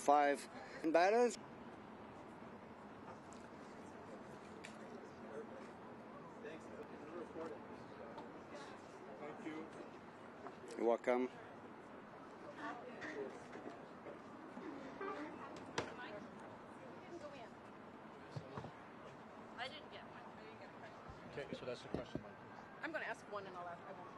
5 balance. You're welcome. I didn't get one. Okay, so that's the question. I'm going to ask one and I'll ask. I won't.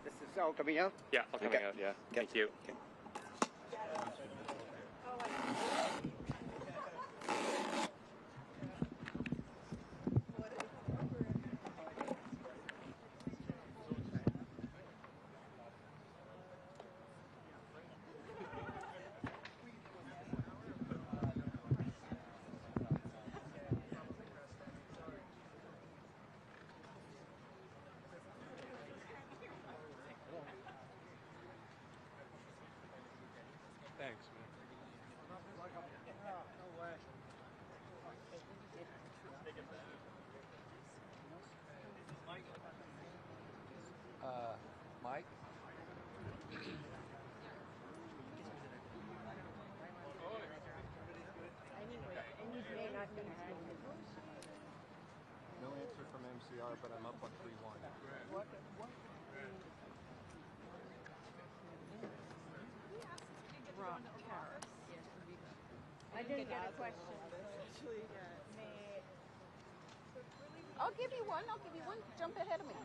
This is all coming out? Yeah, all coming out, yeah. Okay. Thank you. Okay. Thanks, man. Mike? No answer from MCR, but I'm up on 3-1. I didn't get a question. I'll give you one. I'll give you one. Jump ahead of me.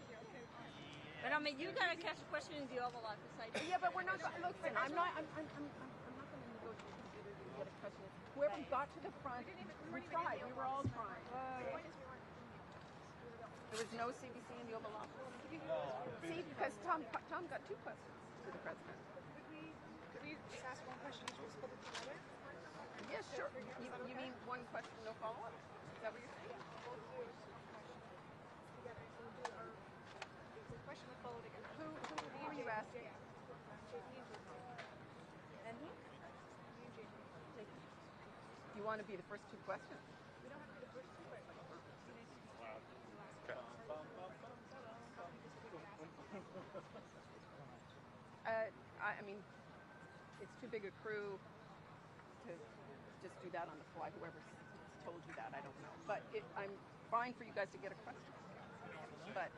But I mean, you gotta catch a question in the Oval Office. Yeah, but we're not. Listen, I'm not going to negotiate to get a question. Whoever got to the front, we tried. We were all trying. There was no CBC in the Oval Office. See, because Tom got 2 questions to the president. Could we just ask one question each? We're split it together? Yes, sure. You mean one question, no follow-up? Is that what you're saying? Question will follow together. Who are you asking? And who? You want to be the first 2 questions? We don't have to be the first 2 questions. I mean, it's too big a crew to just do that on the fly. Whoever's told you that, I don't know. But I'm fine for you guys to get a question. But,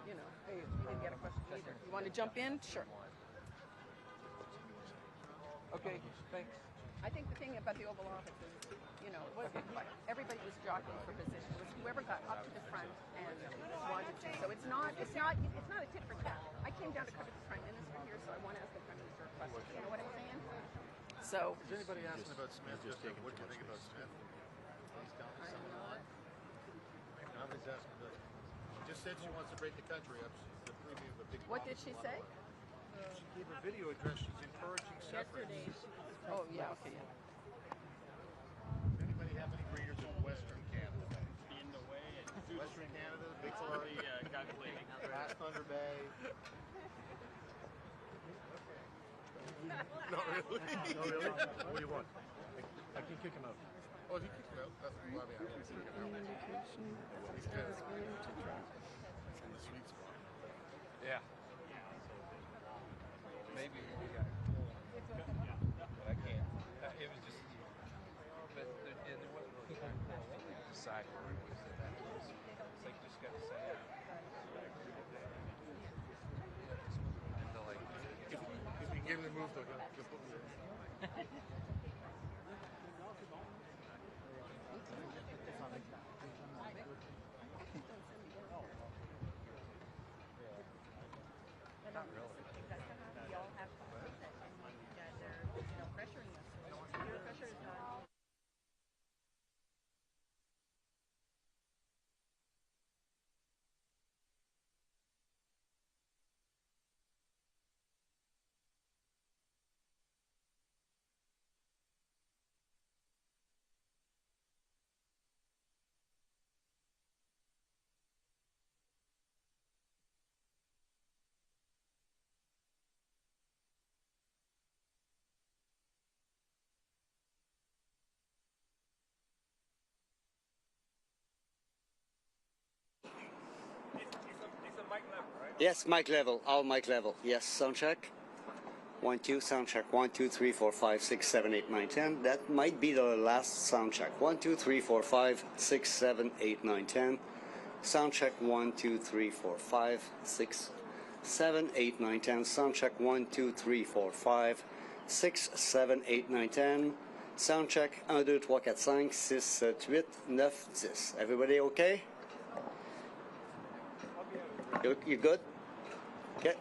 you know, hey, you didn't get a question either. You want to jump in? Sure. Okay, thanks. I think the thing about the Oval Office is, you know, it wasn't like everybody was jockeying for position. It was whoever got up to the front and wanted to. So it's not a tit for tat. I came down to cover the Prime Minister here, so I want to ask the Prime Minister a question. You know what I'm saying? So. Is anybody asking about Smith? What do you think about Smith? He's telling me something a lot. Nobody's asking about. She just said she wants to break the country up. She's the preview of a big. What did she say? She gave a video address. She's encouraging separate. Oh yeah, okay. Yeah. Does anybody have any readers of Western Canada? In the way, Western Canada, Big Florida, calculating. Last Thunder Bay. Not really. No, really? What do you want? I can kick him out. Oh, he kicked him out. That's why I would kick him out. He's good. It's in the sweet spot. Yeah. Maybe. But I can't. It was just. But there wasn't really time to decide where it was. It's like you just got to say. If we can get him to move, though, he'll put me in. Not really. We all have conversations. Yes, mic level, all mic level. Yes, sound check. 1, 2, sound check. 1, 2, 3, 4, 5, 6, 7, 8, 9, 10. That might be the last sound check. 1, 2, 3, 4, 5, 6, 7, 8, 9, 10. Sound check. 1, 2, 3, 4, 5, 6, 7, 8, 9, 10. Sound check. 1, 2, 3, 4, 5, 6, 7, 8, 9, 10. Sound check. 1, 2, 3, 4, 5, 6, 7, 8, 9, 10. Everybody okay? You good? Okay.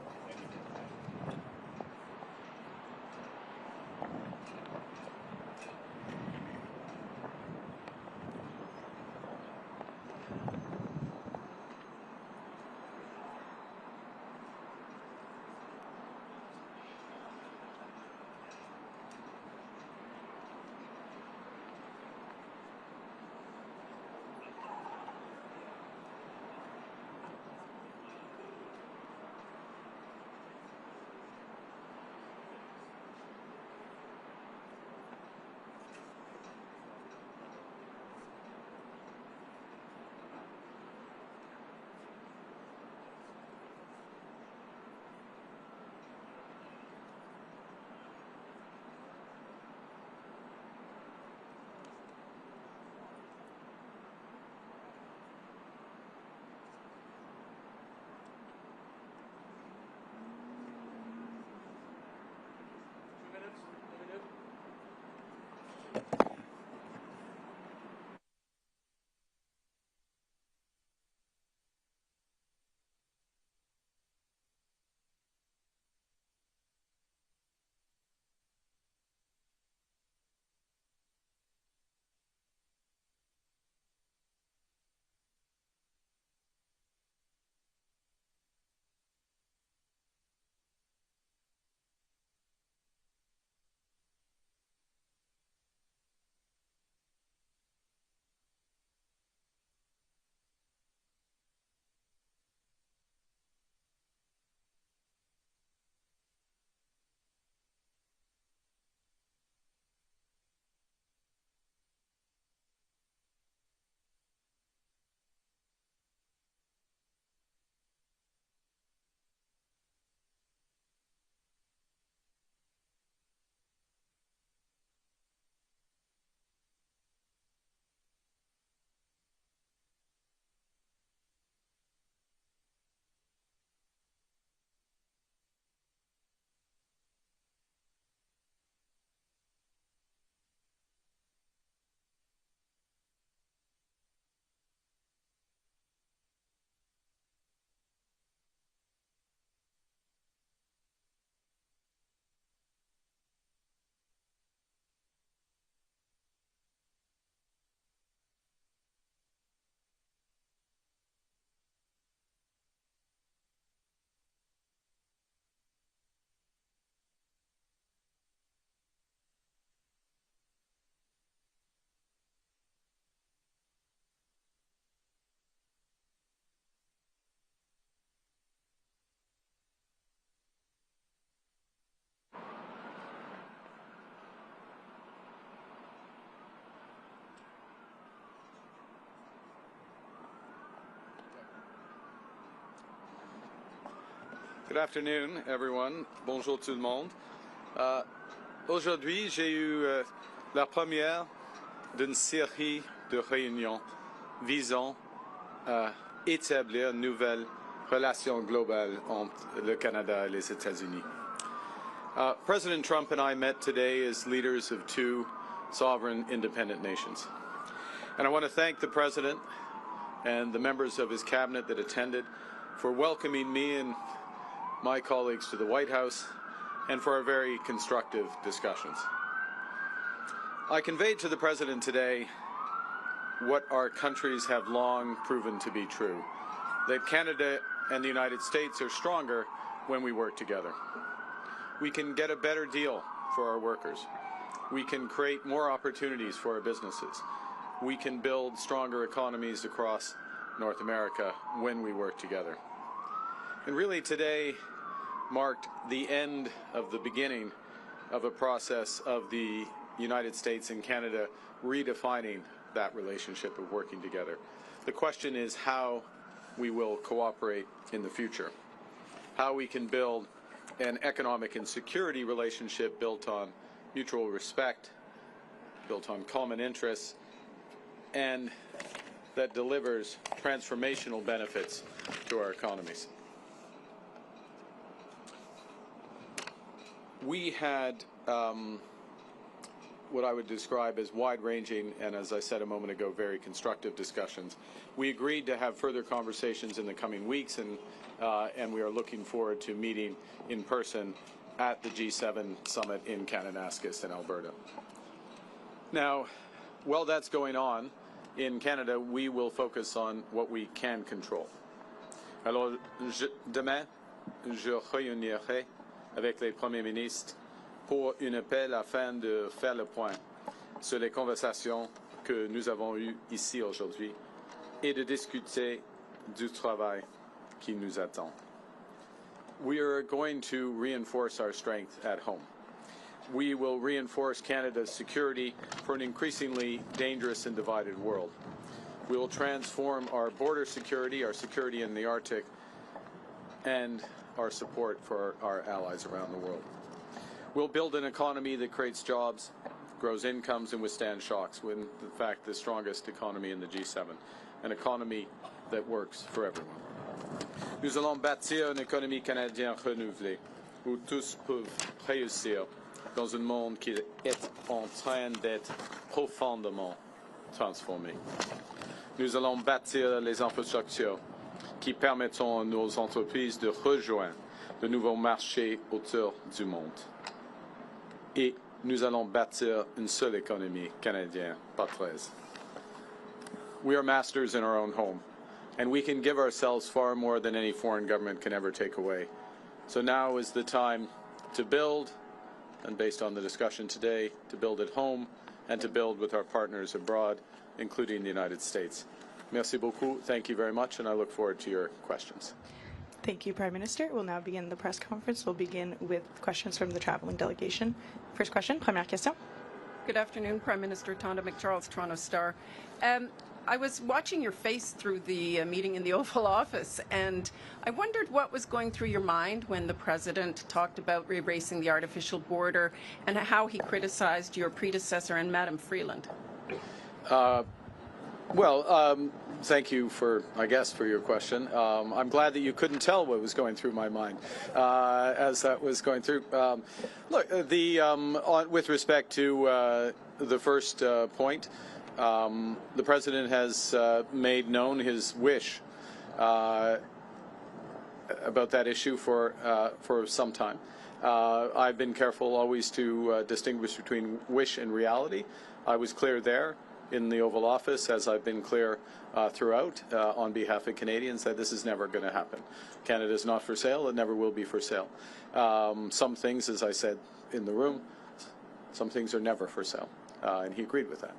Good afternoon, everyone. Bonjour tout le monde. Aujourd'hui, j'ai eu la première d'une série de réunions visant à établir une nouvelle relation globale entre le Canada et les États-Unis. President Trump and I met today as leaders of two sovereign independent nations. And I want to thank the President and the members of his cabinet that attended for welcoming me and my colleagues to the White House and for our very constructive discussions. I conveyed to the President today what our countries have long proven to be true, that Canada and the United States are stronger when we work together. We can get a better deal for our workers. We can create more opportunities for our businesses. We can build stronger economies across North America when we work together. And really today marked the end of the beginning of a process of the United States and Canada redefining that relationship of working together. The question is how we will cooperate in the future. how we can build an economic and security relationship built on mutual respect, built on common interests, and that delivers transformational benefits to our economies. We had what I would describe as wide-ranging and, as I said a moment ago, very constructive discussions. We agreed to have further conversations in the coming weeks, and we are looking forward to meeting in person at the G7 summit in Kananaskis in Alberta. Now, while that's going on, in Canada, we will focus on what we can control. Alors, demain, je réunirai avec les premiers ministres pour un appel afin de faire le point sur les conversations que nous avons eues ici aujourd'hui et de discuter du travail qui nous attend. We are going to reinforce our strength at home. We will reinforce Canada's security for an increasingly dangerous and divided world. We will transform our border security, our security in the Arctic, and our support for our allies around the world. We'll build an economy that creates jobs, grows incomes, and withstands shocks, when, in fact, the strongest economy in the G7, an economy that works for everyone. Nous allons bâtir une économie canadienne renouvelée, où tous peuvent réussir dans un monde qui est en train d'être profondément transformé. Nous allons bâtir les infrastructures qui permettront à nos entreprises de rejoindre de nouveaux marchés autour du monde. Et nous allons bâtir une seule économie canadienne, pas 13. We are masters in our own home, and we can give ourselves far more than any foreign government can ever take away. So now is the time to build, and based on the discussion today, to build at home and to build with our partners abroad, including the United States. Merci beaucoup. Thank you very much, and I look forward to your questions. Thank you, Prime Minister. We'll now begin the press conference. We'll begin with questions from the traveling delegation. First question, première question. Good afternoon, Prime Minister Tonda McCharles, Toronto Star. I was watching your face through the meeting in the Oval Office, and I wondered what was going through your mind when the President talked about erasing the artificial border and how he criticized your predecessor and Madam Freeland. Thank you for, I guess, for your question. I'm glad that you couldn't tell what was going through my mind as that was going through. Look, with respect to the first point, the President has made known his wish about that issue for some time. I've been careful always to distinguish between wish and reality. I was clear there in the Oval Office, as I've been clear throughout on behalf of Canadians, that this is never going to happen. Canada is not for sale. It never will be for sale. Some things, as I said in the room, some things are never for sale, and he agreed with that.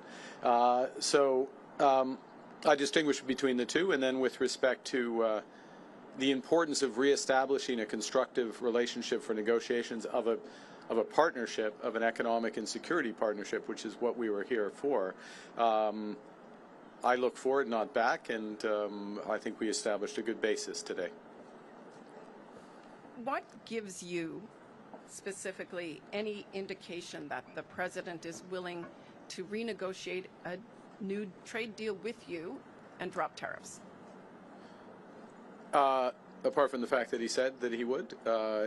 So I distinguish between the two, and then with respect to the importance of reestablishing a constructive relationship for negotiations of a partnership, of an economic and security partnership, which is what we were here for. I look forward, not back, and I think we established a good basis today. What gives you specifically any indication that the President is willing to renegotiate a new trade deal with you and drop tariffs? Apart from the fact that he said that he would,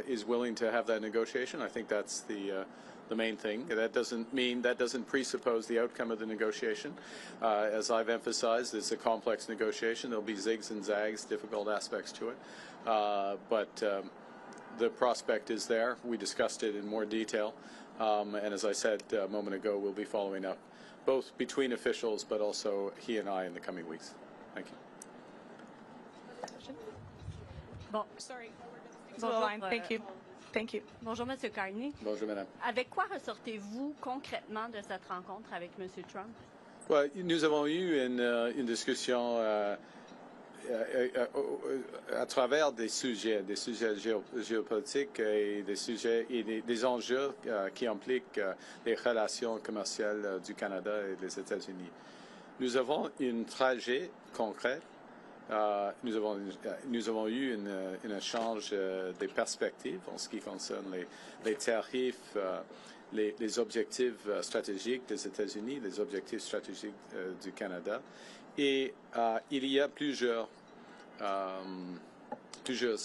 is willing to have that negotiation, I think that's the main thing. That doesn't presuppose the outcome of the negotiation. As I've emphasized, it's a complex negotiation. There'll be zigs and zags, difficult aspects to it. But the prospect is there. We discussed it in more detail. And as I said a moment ago, we'll be following up, both between officials, but also he and I in the coming weeks. Thank you. Bon, sorry. Thank you. Thank you. Bonjour, Monsieur Carney. Bonjour, Madame. Avec quoi ressortez-vous concrètement de cette rencontre avec Monsieur Trump? Ouais, nous avons eu une discussion à travers des sujets géopolitiques et des sujets et des enjeux qui impliquent les relations commerciales du Canada et des États-Unis. Nous avons un trajet concret nous avons eu un échange des perspectives en ce qui concerne les tarifs, les objectifs stratégiques des États-Unis, les objectifs stratégiques du Canada. Et il y a plusieurs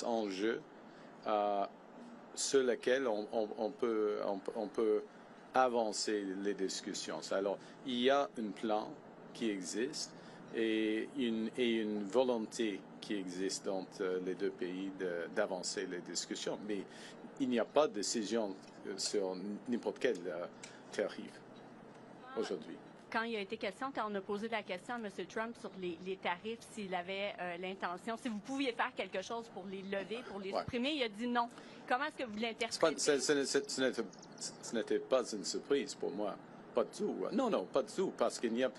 enjeux sur lesquels on peut avancer les discussions. Alors, il y a un plan qui existe et une volonté qui existe entre les deux pays d'avancer les discussions. Mais il n'y a pas de décision sur n'importe quel tarif aujourd'hui. Quand il a été question, quand on a posé la question à M. Trump sur les tarifs, s'il avait l'intention, si vous pouviez faire quelque chose pour les lever, pour les supprimer, il a dit non. Comment est-ce que vous l'interprétez? Ce n'était pas une surprise pour moi. Pas du tout. Non, pas du tout, parce qu'il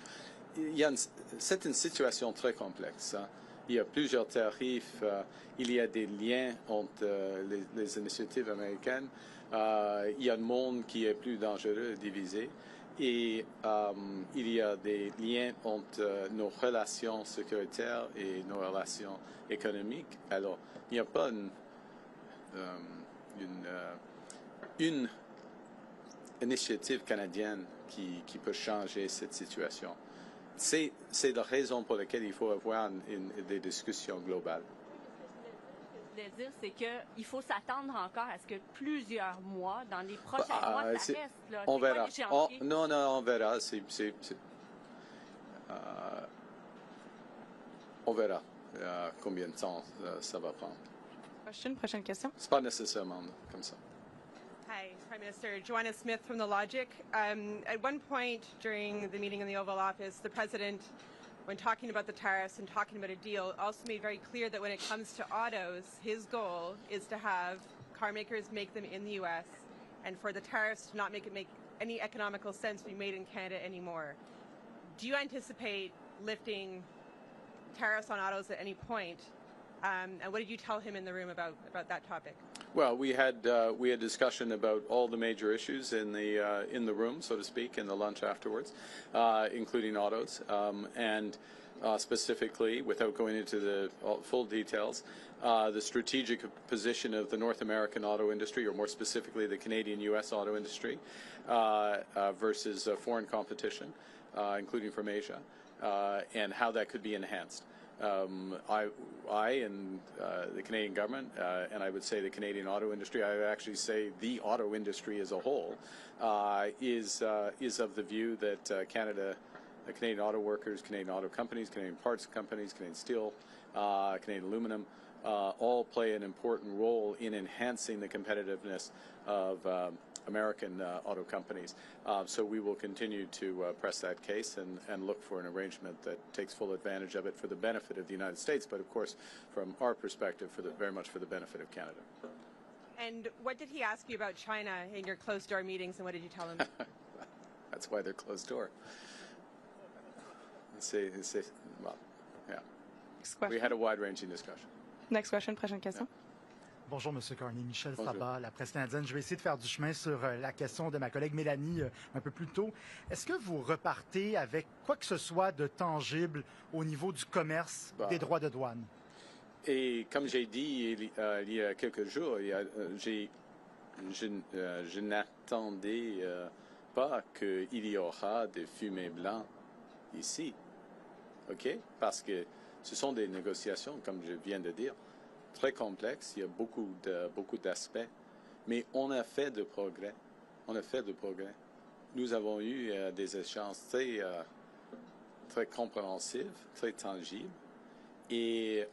c'est une situation très complexe. Hein. Il y a plusieurs tarifs, il y a des liens entre les initiatives américaines, il y a un monde qui est plus dangereux, divisé, et il y a des liens entre nos relations sécuritaires et nos relations économiques. Alors, il n'y a pas une initiative canadienne qui peut changer cette situation. C'est la raison pour laquelle il faut avoir des discussions globales. Ce que je voulais dire, c'est qu'il faut s'attendre encore à ce que plusieurs mois, dans les prochains mois, ça reste. Là. On verra. Non, on verra. On verra combien de temps ça va prendre. Prochaine question. C'est pas nécessairement comme ça. Hi, Prime Minister. Joanna Smith from The Logic. At one point during the meeting in the Oval Office, the President, when talking about the tariffs and talking about a deal, also made very clear that when it comes to autos, his goal is to have car makers make them in the U.S. and for the tariffs to not make any economical sense to be made in Canada anymore. Do you anticipate lifting tariffs on autos at any point? And what did you tell him in the room about that topic? Well, we had discussion about all the major issues in the room, so to speak, in the lunch afterwards, including autos, and specifically, without going into the full details, the strategic position of the North American auto industry, or more specifically, the Canadian-U.S. auto industry, versus foreign competition, including from Asia, and how that could be enhanced. I and the Canadian government, and I would say the Canadian auto industry, I would actually say the auto industry as a whole, is of the view that Canada, the Canadian auto workers, Canadian auto companies, Canadian parts companies, Canadian steel, Canadian aluminum, all play an important role in enhancing the competitiveness of American auto companies. So we will continue to press that case and look for an arrangement that takes full advantage of it for the benefit of the United States, but of course, from our perspective, very much for the benefit of Canada. And what did he ask you about China in your closed-door meetings, and what did you tell him? That's why they're closed door. Well, yeah. We had a wide-ranging discussion. Next question, prochaine question. Yeah. Bonjour, M. Carney. Michel Bonjour. Sabat, la presse canadienne. Je vais essayer de faire du chemin sur la question de ma collègue Mélanie un peu plus tôt. Est-ce que vous repartez avec quoi que ce soit de tangible au niveau du commerce, des droits de douane? Et comme j'ai dit il y a quelques jours, je n'attendais pas qu'il y aura des fumées blancs ici. OK? Parce que ce sont des négociations, comme je viens de dire, très complexe, il y a beaucoup d'aspects, mais on a fait de progrès. Nous avons eu des échanges très compréhensifs, très tangibles, et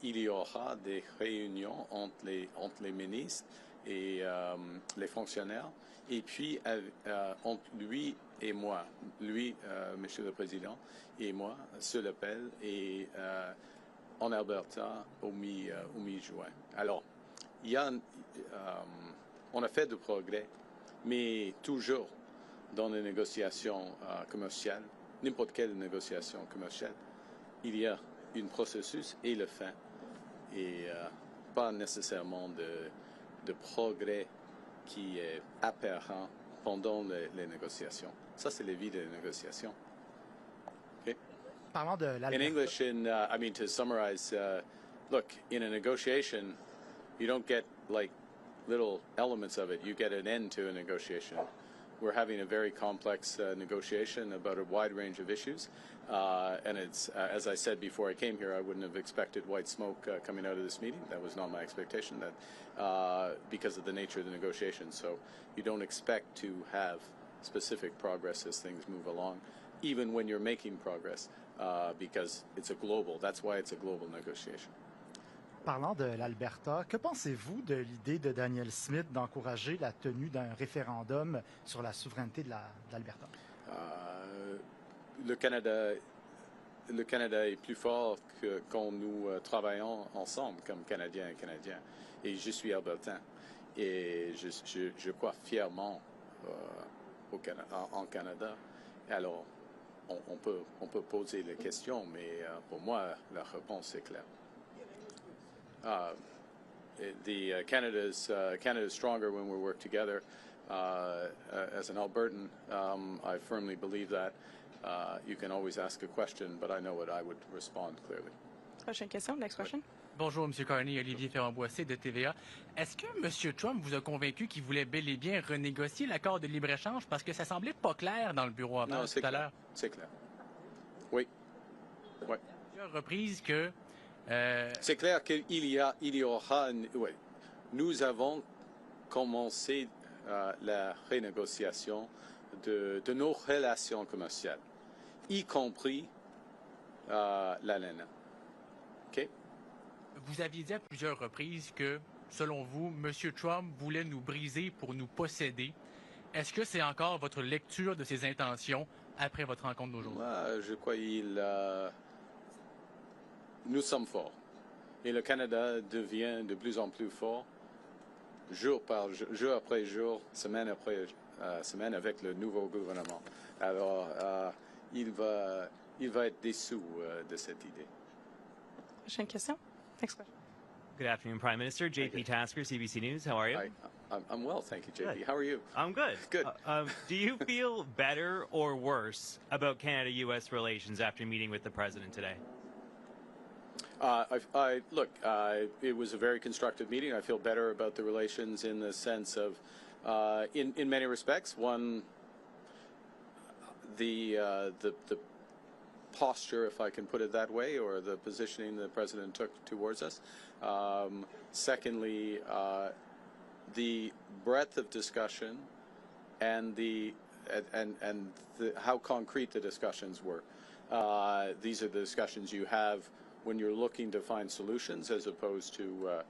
il y aura des réunions entre les ministres et les fonctionnaires, et puis entre lui et moi, Monsieur le Président, et moi, sur l'appel, et en Alberta au mi-juin. Alors, on a fait du progrès, mais toujours dans les négociations commerciales, n'importe quelle négociation commerciale, il y a un processus et le fin, et pas nécessairement de progrès qui est apparent pendant les négociations. Ça, c'est la vie des négociations. Okay? Parlant de l'Alberta. In English, I mean, to summarize, look, in a negotiation, you don't get like little elements of it. You get an end to a negotiation. We're having a very complex negotiation about a wide range of issues. And it's, as I said before I came here, I wouldn't have expected white smoke coming out of this meeting. That was not my expectation, that because of the nature of the negotiation. So you don't expect to have specific progress as things move along, even when you're making progress, because it's a global, that's why it's a global negotiation. Parlant de l'Alberta, que pensez-vous de l'idée de Daniel Smith d'encourager la tenue d'un référendum sur la souveraineté de l'Alberta? Le Canada est plus fort que quand nous travaillons ensemble comme Canadiens et Canadiens. Et je suis albertain. Et je crois fièrement en Canada. Alors, on peut poser les questions, mais pour moi, la réponse est claire. Canada's stronger when we work together. As an Albertan, I firmly believe that. You can always ask a question, but I know what I would respond clearly. Prochaine question. Next question. Bonjour, M. Carney, Olivier Ferrand-Boissé de TVA. Est-ce que M. Trump vous a convaincu qu'il voulait bel et bien renégocier l'accord de libre-échange parce que ça semblait pas clair dans le bureau avant tout à l'heure? C'est clair. Oui. Ouais. Plusieurs reprises que... C'est clair qu'il y aura... Oui. Nous avons commencé la renégociation de nos relations commerciales, y compris la laine. OK? Vous aviez dit à plusieurs reprises que, selon vous, M. Trump voulait nous briser pour nous posséder. Est-ce que c'est encore votre lecture de ses intentions après votre rencontre d'aujourd'hui? Je crois nous sommes forts. Et le Canada devient de plus en plus fort, jour après jour, semaine après semaine, avec le nouveau gouvernement. Alors, il va être déçu de cette idée. Prochaine question. Next question. Good afternoon, Prime Minister. JP Tasker, CBC News. How are you? I'm well, thank you, JP. Good. How are you? I'm good. Good. Do you feel better or worse about Canada-U.S. relations after meeting with the President today? Look, it was a very constructive meeting. I feel better about the relations in the sense of, in many respects, one, the posture, if I can put it that way, or the positioning the President took towards us. Secondly, the breadth of discussion and how concrete the discussions were. These are the discussions you have when you're looking to find solutions as opposed to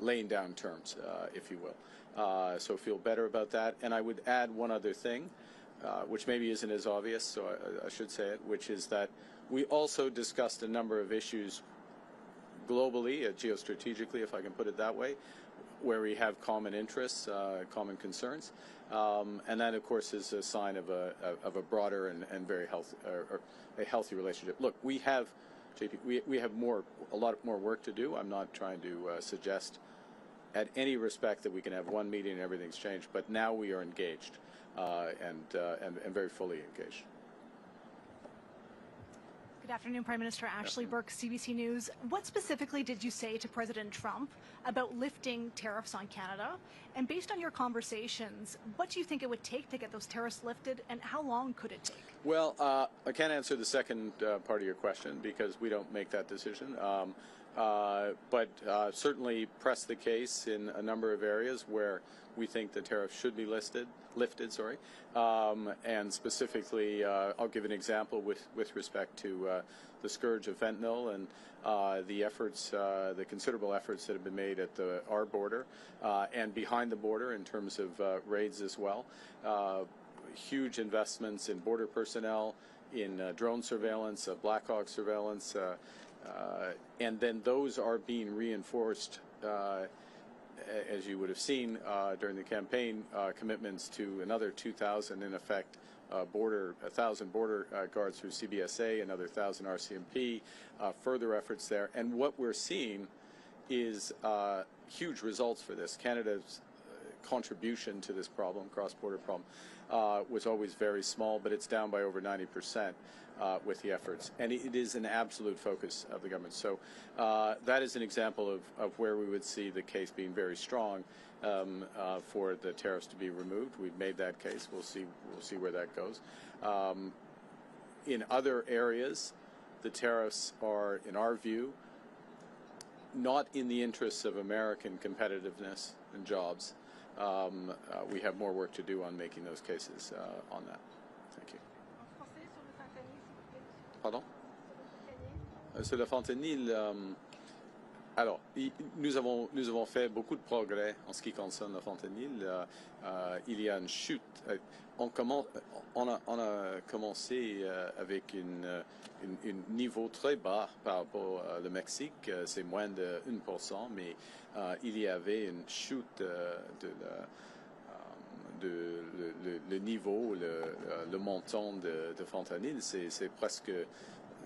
laying down terms, if you will. So feel better about that. And I would add one other thing, which maybe isn't as obvious, so I should say it, which is that we also discussed a number of issues globally, geostrategically, if I can put it that way, where we have common interests, common concerns. And that, of course, is a sign of a broader and very healthy, or a healthy relationship. Look, we have, JP, we have a lot more work to do. I'm not trying to suggest at any respect that we can have one meeting and everything's changed, but now we are engaged and very fully engaged. Good afternoon, Prime Minister. Ashley Burke, CBC News. What specifically did you say to President Trump about lifting tariffs on Canada? And based on your conversations, what do you think it would take to get those tariffs lifted, and how long could it take? Well, I can't answer the second part of your question because we don't make that decision. But certainly press the case in a number of areas where we think the tariffs should be lifted. And specifically, I'll give an example with respect to the scourge of fentanyl and the efforts, the considerable efforts that have been made at our border and behind the border in terms of raids as well. Huge investments in border personnel, in drone surveillance, Black Hawk surveillance, and then those are being reinforced, as you would have seen during the campaign, commitments to another 2,000, in effect, 1,000 border guards through CBSA, another 1,000 RCMP, further efforts there. And what we're seeing is huge results for this. contribution to this problem, cross-border problem, was always very small, but it's down by over 90% with the efforts. And it is an absolute focus of the government. So that is an example of where we would see the case being very strong for the tariffs to be removed. We've made that case. We'll see where that goes. In other areas, the tariffs are, in our view, not in the interests of American competitiveness and jobs. We have more work to do on making those cases on that. Thank you. Pardon? Sur le fentanyl, alors, nous avons fait beaucoup de progrès en ce qui concerne le fentanyl. Il y a une chute. On a commencé avec un niveau très bas par rapport au Mexique. C'est moins de 1%, mais il y avait une chute le niveau, le montant de fentanyl. C'est presque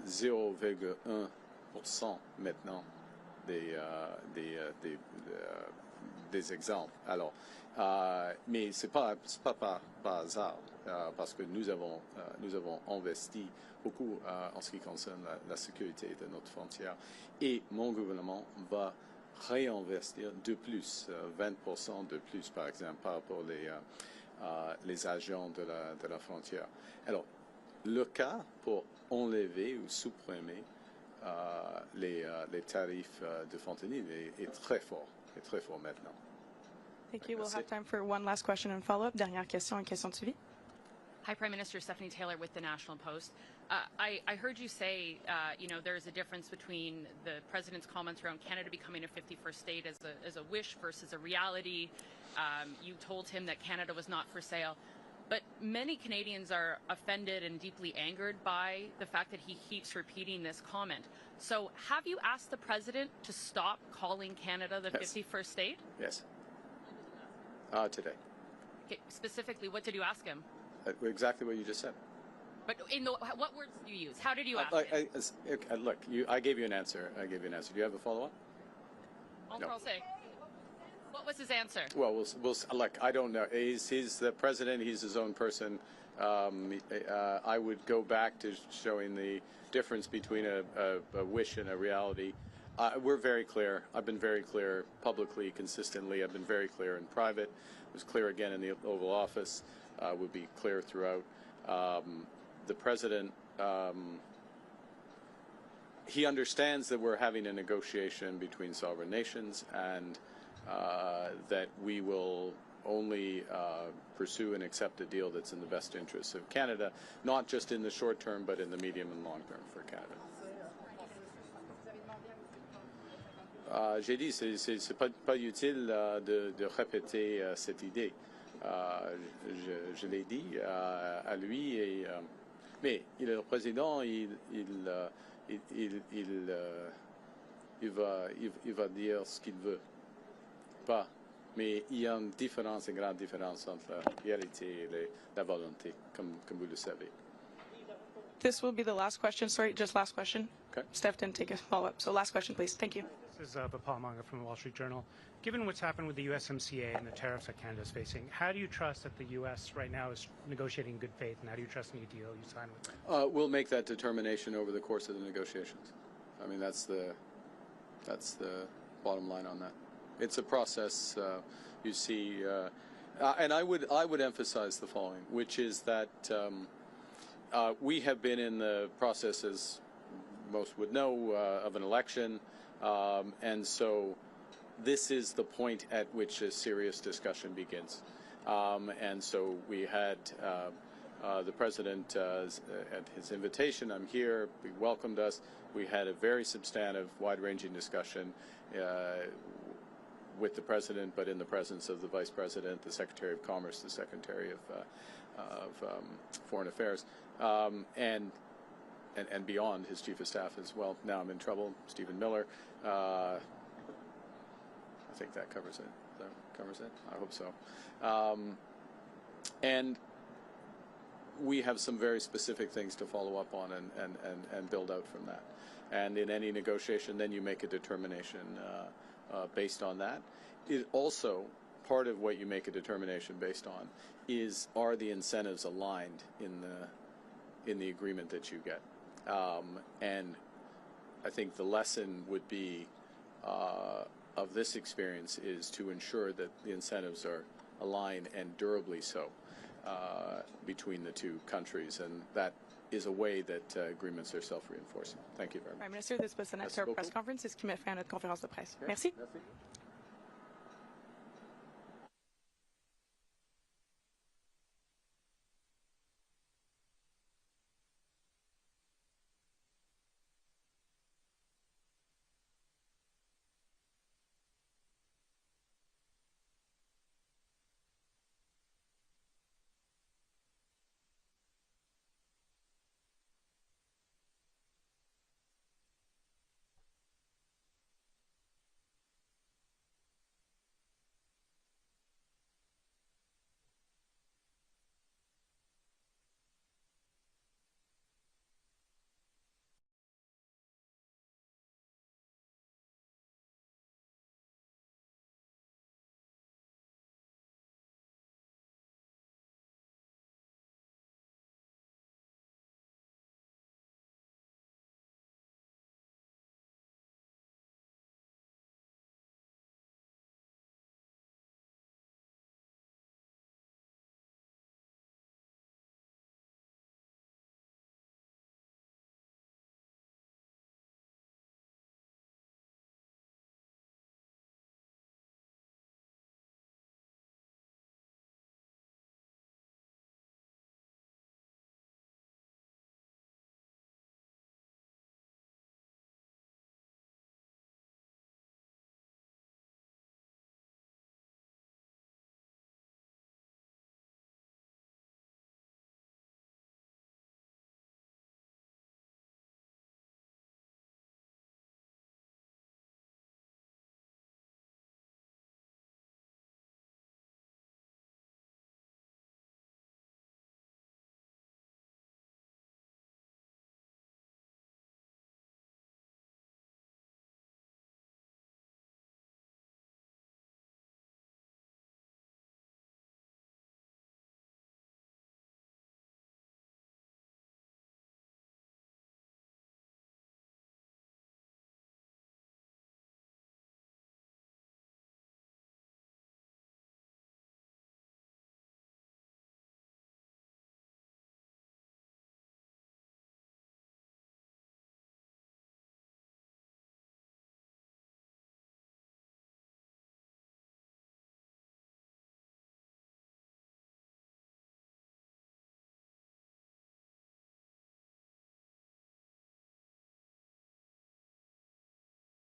0,1% maintenant des exemples. Alors, mais c'est pas par hasard, parce que nous avons investi beaucoup en ce qui concerne la sécurité de notre frontière, et mon gouvernement va réinvestir de plus, 20% de plus, par exemple, par rapport les agents de la frontière. Alors, le cas pour enlever ou supprimer les tarifs de fentanyl est très fort maintenant. Thank you. We'll have time for one last question and follow-up. Dernière question, une question de suivi. Hi, Prime Minister. Stephanie Taylor with the National Post. I heard you say, there's a difference between the President's comments around Canada becoming a 51st state as a wish versus a reality. You told him that Canada was not for sale. But many Canadians are offended and deeply angered by the fact that he keeps repeating this comment. So have you asked the President to stop calling Canada the 51st state? Yes. Today. Okay, specifically, what did you ask him? Exactly what you just said. But what words did you use? How did you ask him? Look, I gave you an answer. Do you have a follow-up? No. What was his answer? Well, look, I don't know. He's the president. He's his own person. I would go back to showing the difference between a wish and a reality. We're very clear. I've been very clear publicly, consistently. I've been very clear in private. I was clear again in the Oval Office. Would be clear throughout. The president, he understands that we're having a negotiation between sovereign nations, and that we will only pursue and accept a deal that's in the best interests of Canada, not just in the short term, but in the medium and long term for Canada. J'ai dit, c'est pas utile de répéter cette idée. Je l'ai dit à lui, mais le président, il va dire ce qu'il veut. Pas, mais il y a une différence, une grande différence entre la réalité et la volonté, comme vous le savez. This will be the last question. Sorry, just last question. Okay. Steph didn't take a follow-up, so last question, please. Thank you. This is Bapal Manga from the Wall Street Journal. Given what's happened with the USMCA and the tariffs that Canada is facing, how do you trust that the U.S. right now is negotiating in good faith, and how do you trust any deal you sign with them? We'll make that determination over the course of the negotiations. I mean, that's the bottom line on that. It's a process. You see, and I would emphasize the following, which is that we have been in the process, as most would know, of an election, and so this is the point at which a serious discussion begins. And so we had the president at his invitation. I'm here. He welcomed us. We had a very substantive, wide-ranging discussion with the president, but in the presence of the vice president, the secretary of commerce, the secretary of foreign affairs, and beyond, his chief of staff as well. Now I'm in trouble. Stephen Miller. I think that covers it. That covers it. I hope so. And we have some very specific things to follow up on and build out from that. And in any negotiation, then you make a determination based on that. It also, part of what you make a determination based on is, are the incentives aligned in the agreement that you get? And I think the lesson would be of this experience is to ensure that the incentives are aligned and durably so between the two countries, and that is a way that agreements are self-reinforcing. Thank you very much. Prime Minister, this was the next press conference. C'est ce qui met fin à notre conférence de presse. Merci.